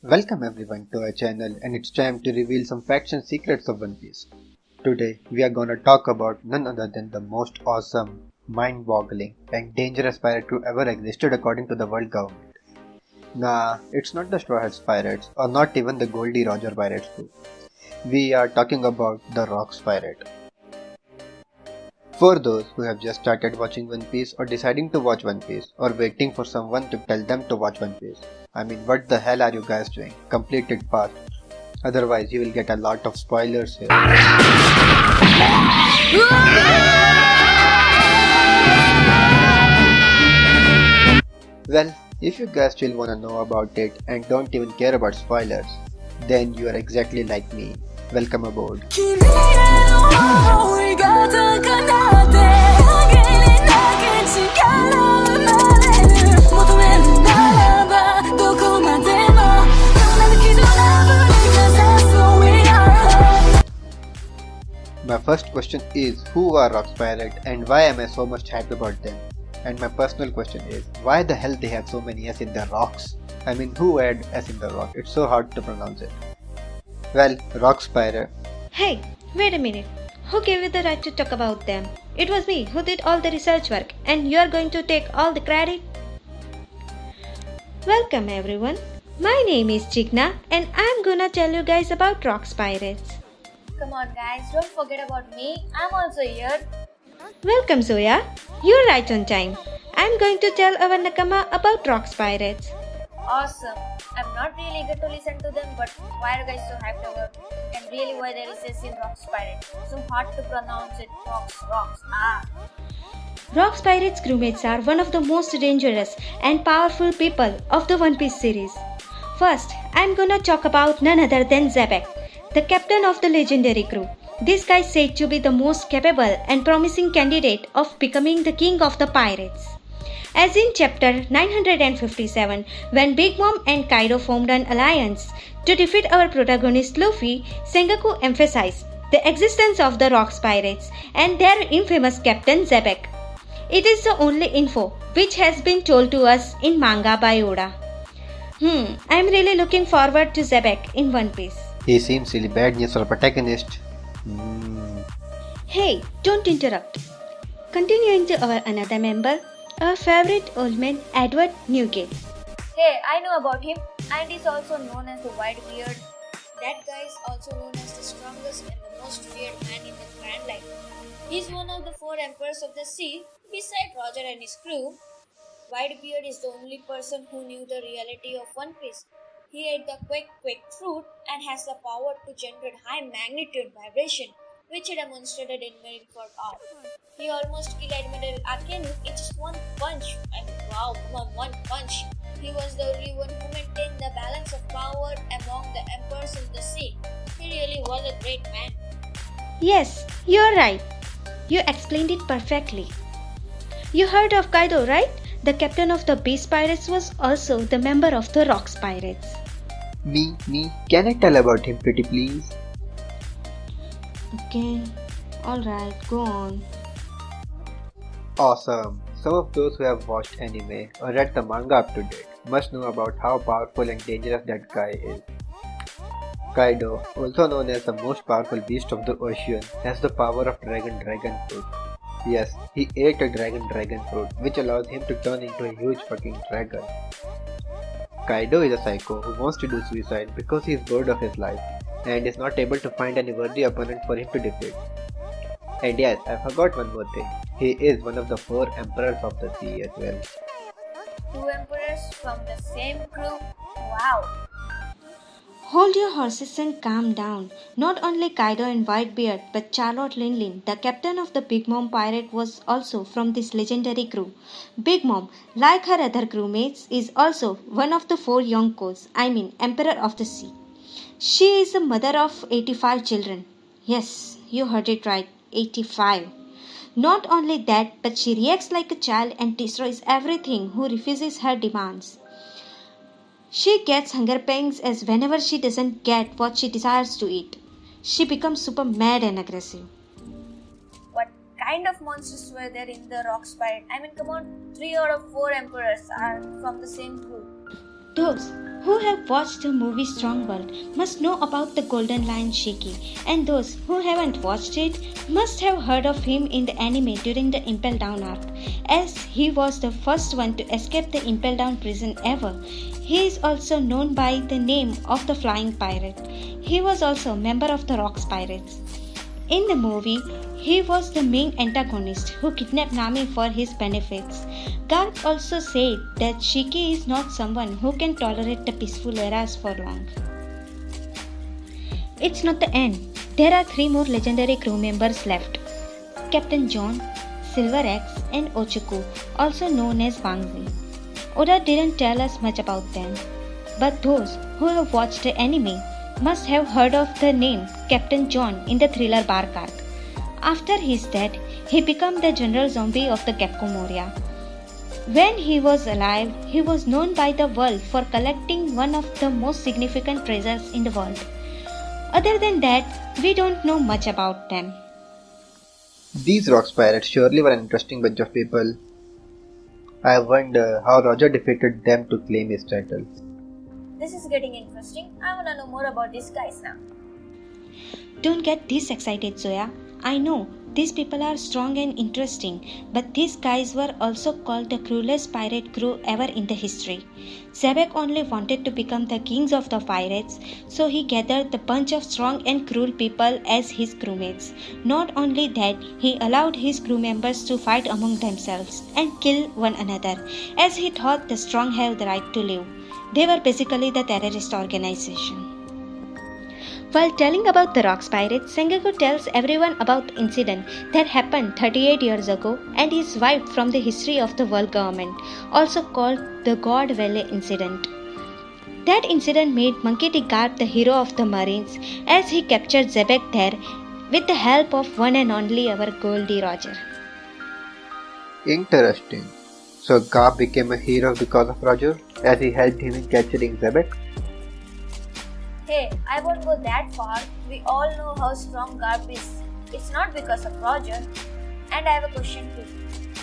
Welcome everyone to our channel, and it's time to reveal some facts and secrets of One Piece. Today we are gonna talk about none other than the most awesome, mind-boggling and dangerous pirate crew ever existed according to the world government. Nah, it's not the Straw Hats Pirates or not even the Goldie Roger Pirates crew. We are talking about the Rocks Pirate. For those who have just started watching One Piece or deciding to watch One Piece or waiting for someone to tell them to watch One Piece, I mean, what the hell are you guys doing? Complete it fast. Otherwise, you will get a lot of spoilers here. Well, if you guys still wanna know about it and don't even care about spoilers, then you are exactly like me. Welcome aboard. My first question is, who are Rocks Pirate and why am I so much hyped about them? And my personal question is, why the hell they have so many S in their rocks? I mean, who add S in the rock? It's so hard to pronounce it. Well, Rocks Pirate. Hey, wait a minute. Who gave you the right to talk about them? It was me who did all the research work, and you're going to take all the credit? Welcome everyone. My name is Chigna, and I'm gonna tell you guys about Rocks Pirates. Come on guys, don't forget about me. I'm also here. Welcome Zoya. You're right on time. I'm going to tell our Nakama about Rocks Pirates. Awesome. I'm not really eager to listen to them, but why are you guys so hyped about it? And really why there is this in Rocks Pirate? So hard to pronounce it. Rocks. Rocks Pirates crewmates are one of the most dangerous and powerful people of the One Piece series. First, I'm gonna talk about none other than Zebek, the captain of the legendary crew. This guy is said to be the most capable and promising candidate of becoming the king of the pirates. As in chapter 957, when Big Mom and Kaido formed an alliance to defeat our protagonist Luffy, Sengoku emphasized the existence of the Rocks Pirates and their infamous captain Zebek. It is the only info which has been told to us in manga by Oda. I'm really looking forward to Zebek in One Piece. He seems really bad news for a protagonist. Hey, don't interrupt. Continuing to our another member, our favorite old man Edward Newgate. Hey, I know about him, and he's also known as the White Beard. That guy is also known as the strongest and the most feared man in the Grand Line. He's one of the four emperors of the sea, beside Roger and his crew. Whitebeard is the only person who knew the reality of One Piece. He ate the quick fruit and has the power to generate high magnitude vibration, which he demonstrated in Marineford art. He almost killed Admiral Arkenu in just one punch. And wow, come on, one punch. He was the only one who maintained the balance of power among the emperors in the sea. He really was a great man. Yes, you're right. You explained it perfectly. You heard of Kaido, right? The captain of the Beast Pirates was also the member of the Rocks Pirates. Me? Can I tell about him pretty please? Okay, alright, go on. Awesome. Some of those who have watched anime or read the manga up to date must know about how powerful and dangerous that guy is. Kaido, also known as the most powerful beast of the ocean, has the power of dragon fruit. Yes, he ate a dragon fruit, which allows him to turn into a huge fucking dragon. Kaido is a psycho who wants to do suicide because he is bored of his life and is not able to find any worthy opponent for him to defeat. And yes, I forgot one more thing. He is one of the four emperors of the sea as well. Two emperors from the same crew? Wow. Hold your horses and calm down. Not only Kaido and Whitebeard, but Charlotte Linlin, the captain of the Big Mom pirate, was also from this legendary crew. Big Mom, like her other crewmates, is also one of the four Yonkos, Emperor of the Sea. She is the mother of 85 children. Yes, you heard it right, 85. Not only that, but she reacts like a child and destroys everything who refuses her demands. She gets hunger pangs as whenever she doesn't get what she desires to eat. She becomes super mad and aggressive. What kind of monsters were there in the Rocks Pirate? I mean, come on, 3 out of 4 emperors are from the same crew. Those who have watched the movie Strong World must know about the Golden Lion Shiki, and those who haven't watched it must have heard of him in the anime during the Impel Down arc, as he was the first one to escape the Impel Down prison ever. He is also known by the name of the Flying Pirate. He was also a member of the Rocks Pirates. In the movie, he was the main antagonist who kidnapped Nami for his benefits. Garp also said that Shiki is not someone who can tolerate the peaceful eras for long. It's not the end. There are 3 more legendary crew members left. Captain John, Silver Axe, and Ochuku, also known as Wangzi. Oda didn't tell us much about them, but those who have watched the anime must have heard of the name Captain John in the Thriller Bark arc. After his death, he became the General Zombie of the Capcom Moria. When he was alive, he was known by the world for collecting one of the most significant treasures in the world. Other than that, we don't know much about them. These Rocks Pirates surely were an interesting bunch of people. I wonder how Roger defeated them to claim his title. This is getting interesting. I wanna know more about these guys now. Don't get this excited, Zoya. I know these people are strong and interesting, but these guys were also called the cruelest pirate crew ever in the history. Zebek only wanted to become the kings of the pirates, so he gathered the bunch of strong and cruel people as his crewmates. Not only that, he allowed his crew members to fight among themselves and kill one another, as he thought the strong have the right to live. They were basically the terrorist organization. While telling about the Rocks Pirates, Sengoku tells everyone about the incident that happened 38 years ago and is wiped from the history of the world government, also called the God Valley incident. That incident made Monkey D. Garp the hero of the Marines, as he captured Zebek there with the help of one and only our Goldie Roger. Interesting. So Garp became a hero because of Roger, as he helped him in capturing Zebek? Hey, I won't go that far. We all know how strong Garp is. It's not because of Roger. And I have a question too.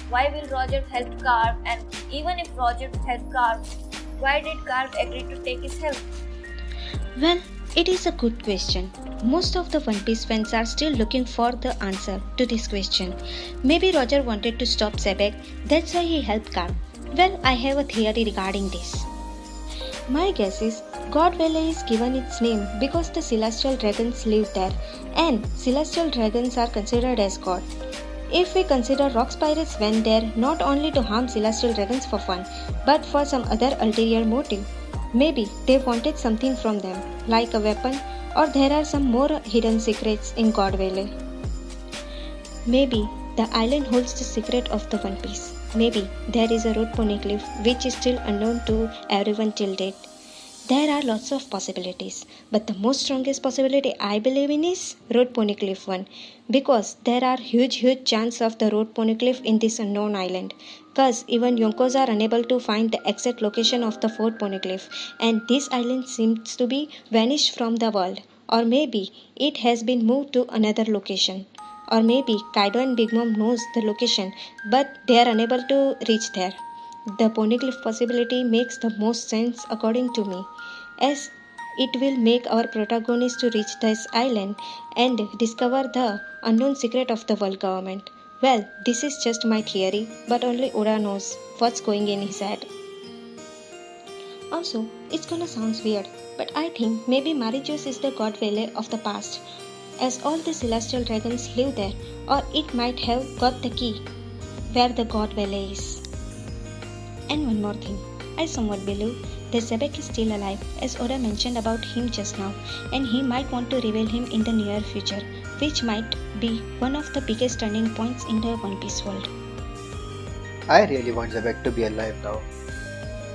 Why will Roger help Garp? And even if Roger helped Garp, why did Garp agree to take his help? Well, it is a good question. Most of the One Piece fans are still looking for the answer to this question. Maybe Roger wanted to stop Zebek, that's why he helped Garp. Well, I have a theory regarding this. My guess is God Valley is given its name because the celestial dragons live there, and celestial dragons are considered as God. If we consider Rocks Pirates went there not only to harm celestial dragons for fun, but for some other ulterior motive. Maybe they wanted something from them, like a weapon, or there are some more hidden secrets in God Valley. Maybe the island holds the secret of the One Piece. Maybe there is a Road Poneglyph which is still unknown to everyone till date. There are lots of possibilities, but the most strongest possibility I believe in is Road Poneglyph 1, because there are huge chance of the Road Poneglyph in this unknown island, cause even Yonkos are unable to find the exact location of the fourth Poneglyph, and this island seems to be vanished from the world, or maybe it has been moved to another location. Or maybe Kaido and Big Mom knows the location, but they are unable to reach there. The Poneglyph possibility makes the most sense according to me, as it will make our protagonist to reach this island and discover the unknown secret of the world government. Well, this is just my theory, but only Oda knows what's going in his head. Also, it's gonna sound weird, but I think maybe Marijois is the God Valley of the past, as all the celestial dragons live there, or it might have got the key where the God Valley is. And one more thing, I somewhat believe that Zebek is still alive, as Oda mentioned about him just now, and he might want to reveal him in the near future, which might be one of the biggest turning points in the One Piece world. I really want Zebek to be alive now,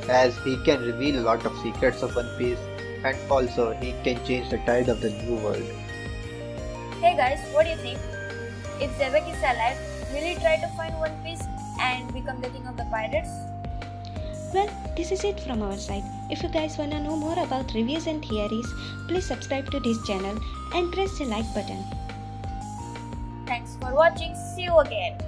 as he can reveal a lot of secrets of One Piece, and also he can change the tide of the new world. Hey guys, what do you think? If Zebek is alive, will he try to find One Piece and become the king of the pirates? Well, this is it from our side. If you guys wanna know more about reviews and theories, please subscribe to this channel and press the like button. Thanks for watching. See you again.